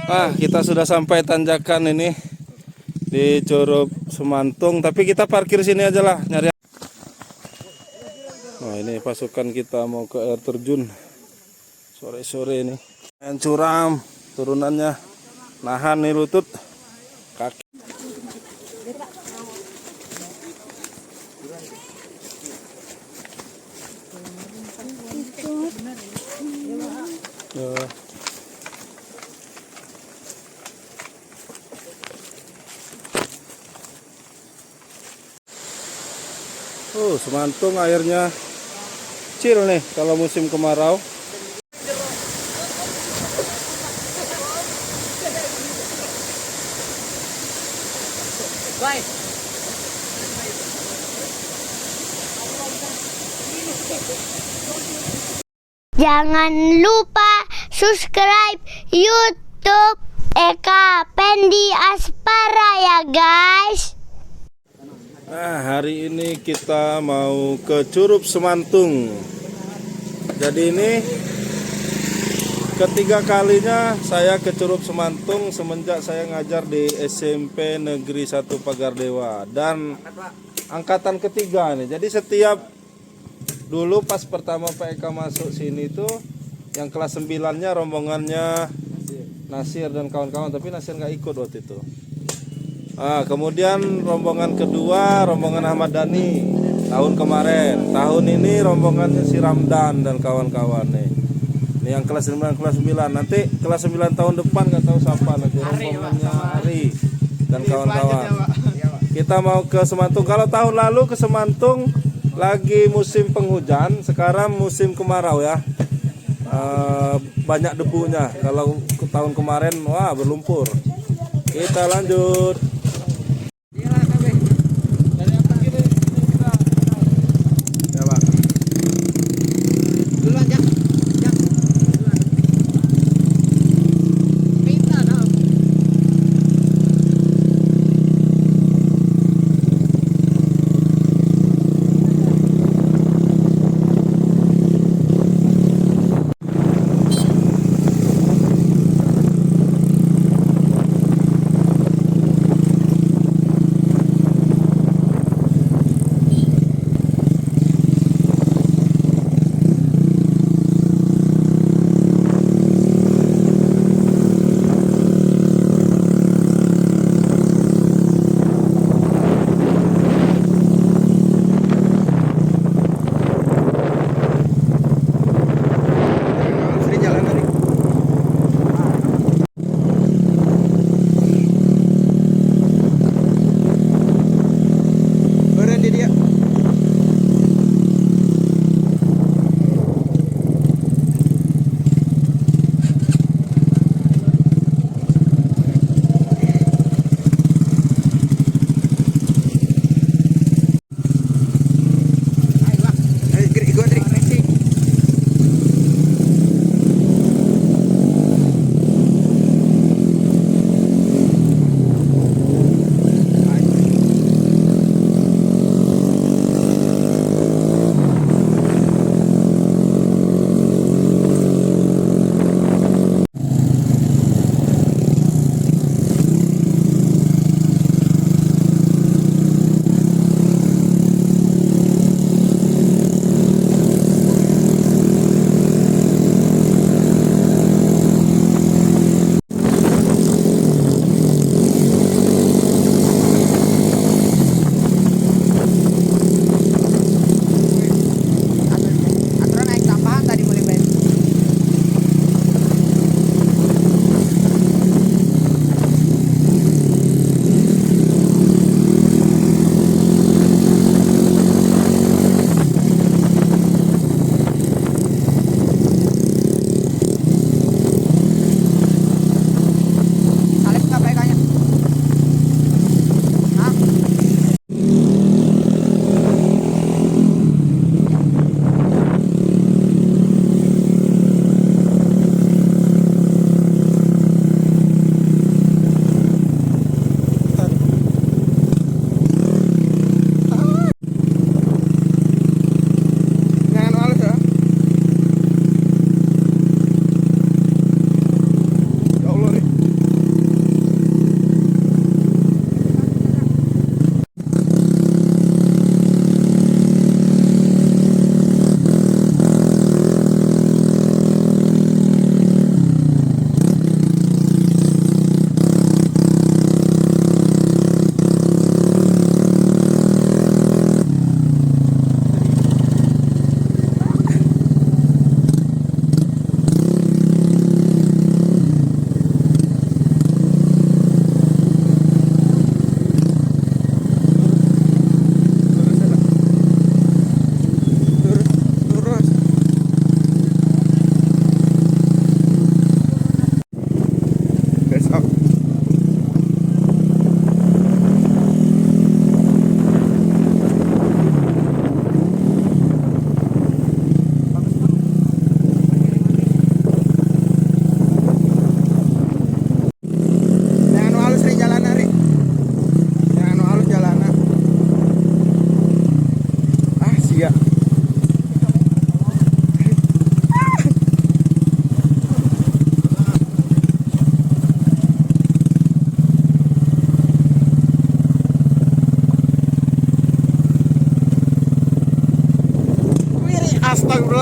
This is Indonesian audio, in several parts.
Kita sudah sampai tanjakan ini di Curug Semantung, tapi kita parkir sini aja lah nyari. Nah, ini pasukan kita mau ke air terjun sore-sore ini. Yang curam turunannya, nahan nih lutut, kaki. Semantung airnya kecil nih kalau musim kemarau. Jangan lupa subscribe YouTube Eka Pendi Aspara ya guys. Hari ini kita mau ke Curug Semantung. Jadi ini ketiga kalinya saya ke Curug Semantung semenjak saya ngajar di SMP Negeri 1 Pagardewa, dan angkatan ketiga nih. Jadi setiap dulu pas pertama PK masuk sini tuh yang kelas 9-nya rombongannya Nasir dan kawan-kawan, tapi Nasir nggak ikut waktu itu. Kemudian rombongan kedua rombongan Ahmad Dhani tahun kemarin. Tahun ini rombongannya si Ramdan dan kawan-kawan nih. Ini yang kelas 9 kelas 9. Nanti kelas 9 tahun depan nggak tahu siapa nanti rombongannya Ari dan kawan-kawan. Kita mau ke Semantung. Kalau tahun lalu ke Semantung lagi musim penghujan, sekarang musim kemarau ya. Banyak debunya. Kalau tahun kemarin wah berlumpur. Kita lanjut.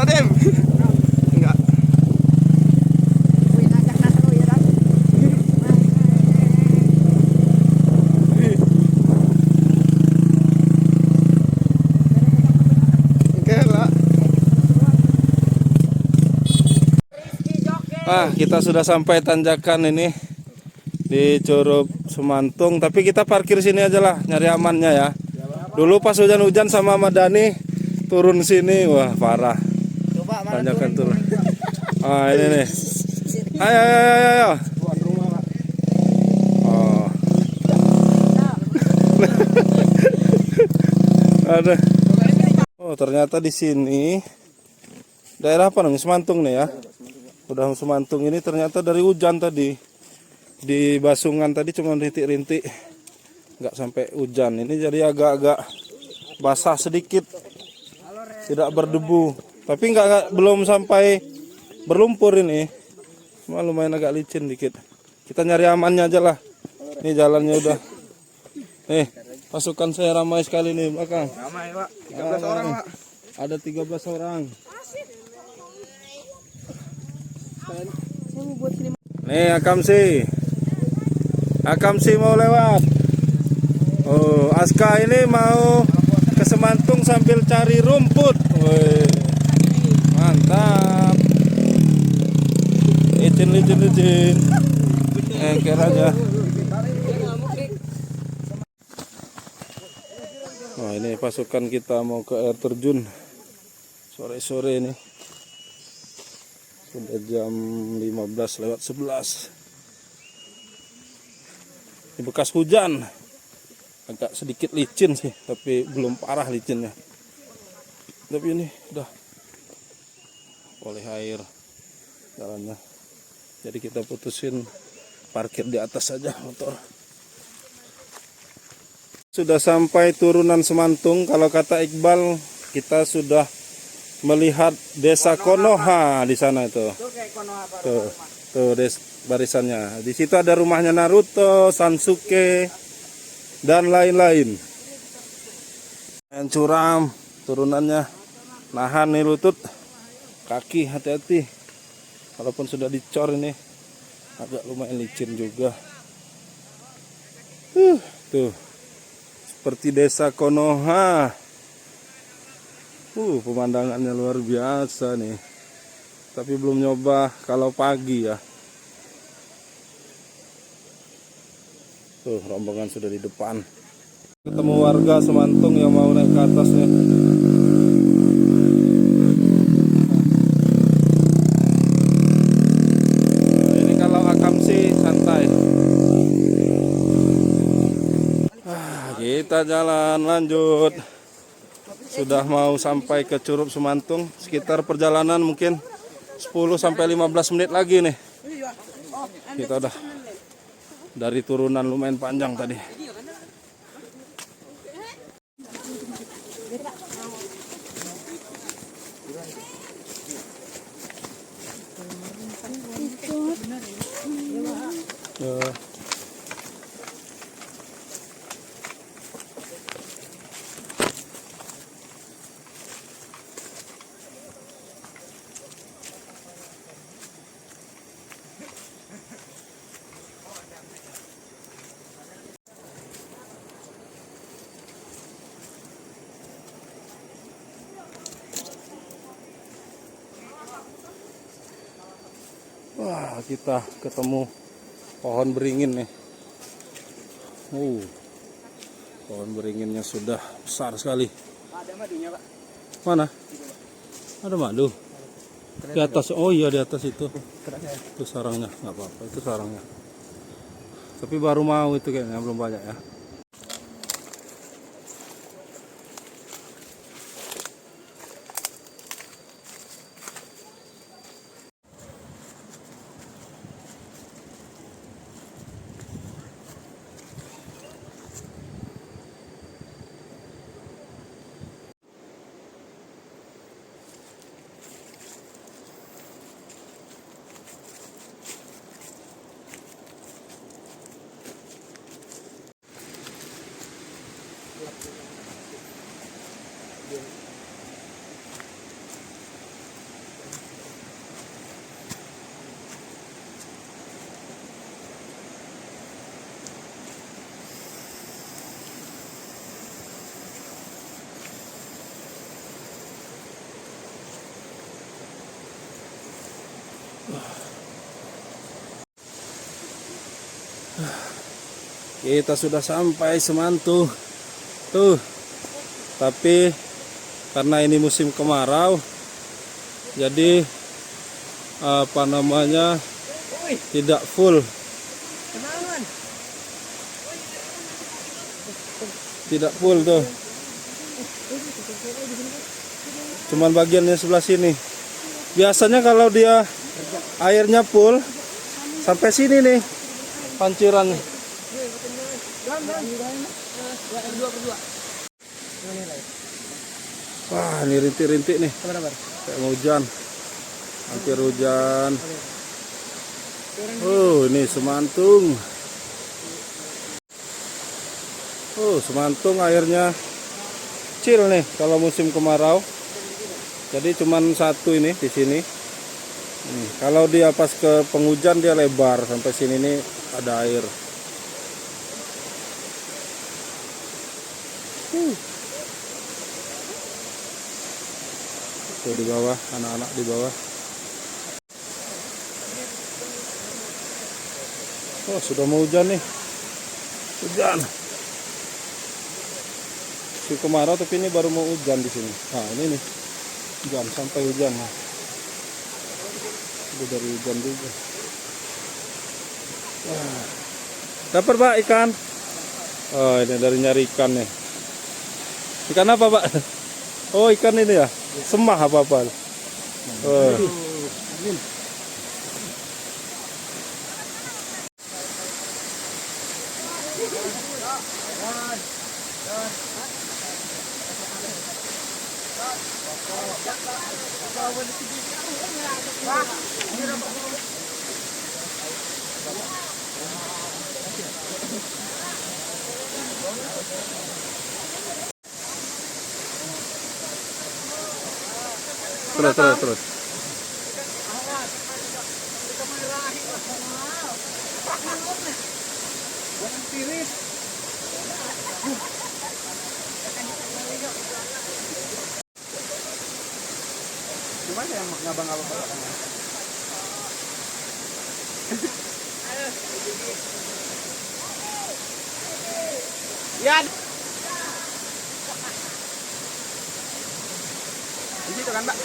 Pak Dem. Enggak. Oke lah. Kita sudah sampai tanjakan ini di Curug Semantung, tapi kita parkir sini aja lah, nyari amannya ya. Dulu pas hujan-hujan sama Madani turun sini, wah parah. Tanjakan turun. Ini nih. Ayo. Oh. Ada. Oh, ternyata di sini daerah apa namanya? Semantung nih ya. Udah Semantung ini ternyata dari hujan tadi. Di Basungan tadi cuma rintik-rintik. Nggak sampai hujan. Ini jadi agak-agak basah sedikit. Tidak berdebu. Tapi belum sampai berlumpur ini. Cuma lumayan agak licin dikit. Kita nyari amannya aja lah. Ini jalannya udah. Nih, pasukan saya ramai sekali nih belakang. Ramai, Pak. 13 orang, Pak. Ada 13 orang. Nih Akamsi mau lewat. Oh, Aska ini mau ke Semantung sambil cari rumput. Wih, mantap. Licin. Engker aja. Oh, ini pasukan kita mau ke air terjun sore-sore ini. Sudah jam 15:11. Ini bekas hujan. Agak sedikit licin sih, tapi belum parah licinnya. Tapi ini udah oleh air jalannya. Jadi kita putusin parkir di atas saja motor. Sudah sampai turunan Semantung. Kalau kata Iqbal, kita sudah melihat desa Konoha di sana itu. Tuh barisannya. Di situ ada rumahnya Naruto, Sansuke, dan lain-lain. Yang curam turunannya, nahan nih lutut, kaki hati-hati. Walaupun sudah dicor ini, agak lumayan licin juga. Tuh, seperti desa Konoha. Pemandangannya luar biasa nih. Tapi belum nyoba kalau pagi ya. Tuh, rombongan sudah di depan. Ketemu warga Semantung yang mau naik ke atasnya. Ini kalau Akamsi santai. Kita jalan lanjut. Sudah mau sampai ke Curug Semantung. Sekitar perjalanan mungkin 10-15 menit lagi nih. Kita udah dari turunan lumayan panjang tadi. Wah, kita ketemu pohon beringin nih. Pohon beringinnya sudah besar sekali. Ada madunya, Pak. Mana? Ada madu. Di atas. Oh iya, di atas itu. Itu sarangnya, nggak apa-apa. Itu sarangnya. Tapi baru mau itu kayaknya, belum banyak ya. Kita sudah sampai Semantung. Tuh. Tapi karena ini musim kemarau, jadi apa namanya, tidak full. Tidak full tuh. Cuman bagiannya sebelah sini. Biasanya kalau dia airnya full sampai sini nih pancurannya. Wah, ini rintik-rintik nih. Kayak mau hujan. Hampir hujan. Oh, ini Semantung. Oh, Semantung airnya kecil nih kalau musim kemarau. Jadi cuman satu ini di sini. Kalau dia pas ke penghujan dia lebar sampai sini nih ada air. Tuh di bawah, anak-anak di bawah. Oh, sudah mau hujan nih. Hujan. Si kemarau tapi ini baru mau hujan di sini. Nah, ini nih. Hujan sampai hujan. Udah dari hujan juga. Wah. Dapat Pak ikan? Oh, ini dari nyari ikan nih. Ikan apa Pak? Oh, ikan ini ya? Semah apa-apa? Oh. Terus. Gimana yang ngabang apa? Ya. Di situ kan, Pak?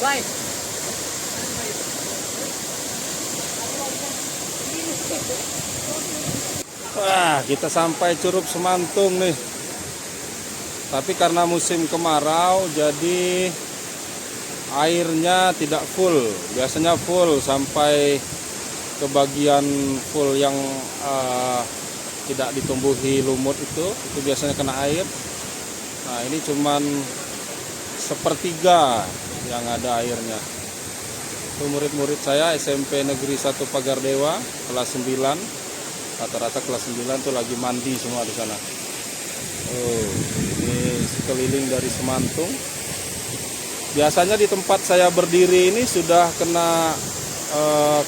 Baik. Wah, kita sampai Curug Semantung nih. Tapi karena musim kemarau, jadi airnya tidak full. Biasanya full sampai ke bagian full yang tidak ditumbuhi lumut itu biasanya kena air. Nah, ini cuman sepertiga yang ada airnya. Itu murid-murid saya SMP Negeri 1 Pagardewa kelas 9. Rata-rata kelas 9 tuh lagi mandi semua di sana. Oh, ini sekeliling dari Semantung. Biasanya di tempat saya berdiri ini sudah kena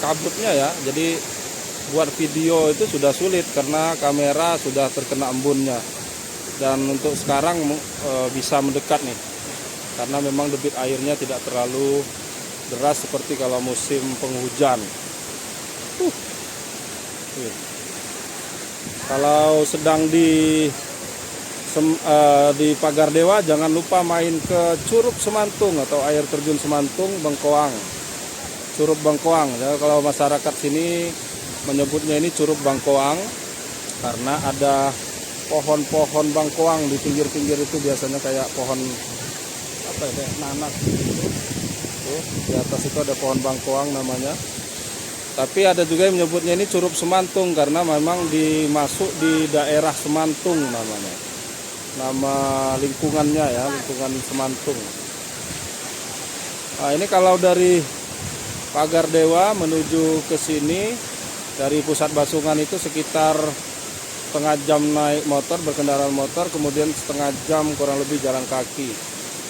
kabutnya ya. Jadi buat video itu sudah sulit karena kamera sudah terkena embunnya. Dan untuk sekarang bisa mendekat nih, karena memang debit airnya tidak terlalu deras seperti kalau musim penghujan. Kalau sedang di Pagardewa, jangan lupa main ke Curug Semantung atau air terjun Semantung Bengkoang. Curug Bengkoang. Ya, kalau masyarakat sini menyebutnya ini Curug Bengkoang karena ada pohon-pohon bangkoang di pinggir-pinggir itu, biasanya kayak pohon apa ya, kayak nanas gitu. Tuh, di atas itu ada pohon bangkoang namanya. Tapi ada juga yang menyebutnya ini Curug Semantung karena memang dimasuk di daerah Semantung namanya. Nama lingkungannya ya, lingkungan Semantung. Nah, ini kalau dari Pagardewa menuju ke sini dari pusat Basungan itu sekitar setengah jam naik motor, berkendaraan motor, kemudian setengah jam kurang lebih jalan kaki.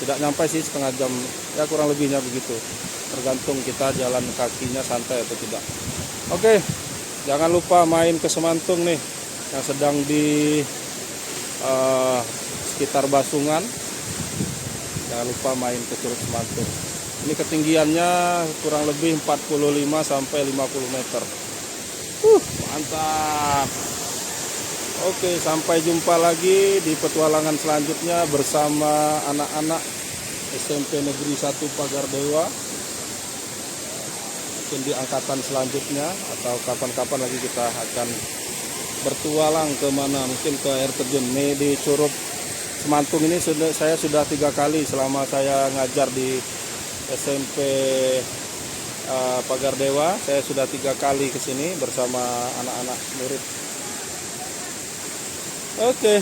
Tidak nyampe sih setengah jam, ya kurang lebihnya begitu. Tergantung kita jalan kakinya santai atau tidak. Oke, jangan lupa main ke Semantung nih, yang sedang di sekitar Basungan. Jangan lupa main ke Curug Semantung. Ini ketinggiannya kurang lebih 45 sampai 50 meter. Mantap. Oke, sampai jumpa lagi di petualangan selanjutnya bersama anak-anak SMP Negeri 1 Pagardewa. Mungkin di angkatan selanjutnya atau kapan-kapan lagi kita akan bertualang ke mana, mungkin ke air terjun. Nih di Curug Semantung ini saya sudah 3 kali selama saya ngajar di SMP Pagardewa. Saya sudah 3 kali ke sini bersama anak-anak murid. Oke,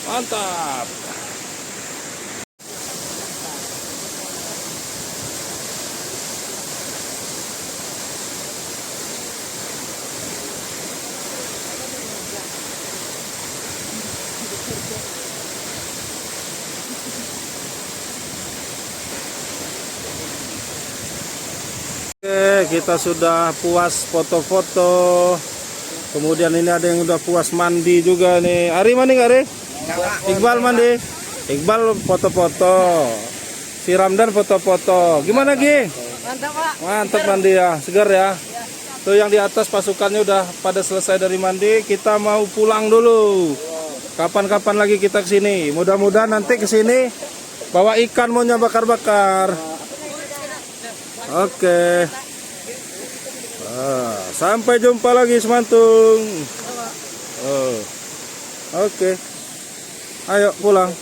mantap. Oke, kita sudah puas foto-foto. Kemudian ini ada yang udah puas mandi juga nih. Ari mandi nggak, Ari? Iqbal mandi. Iqbal foto-foto. Si Ramdan foto-foto. Gimana, Gi? Mantap, Pak. Mantap mandi ya, segar ya. Tuh yang di atas pasukannya udah pada selesai dari mandi. Kita mau pulang dulu. Kapan-kapan lagi kita kesini. Mudah-mudahan nanti kesini bawa ikan maunya bakar-bakar. Oke. Sampai jumpa lagi Semantung. Oke. Ayo pulang.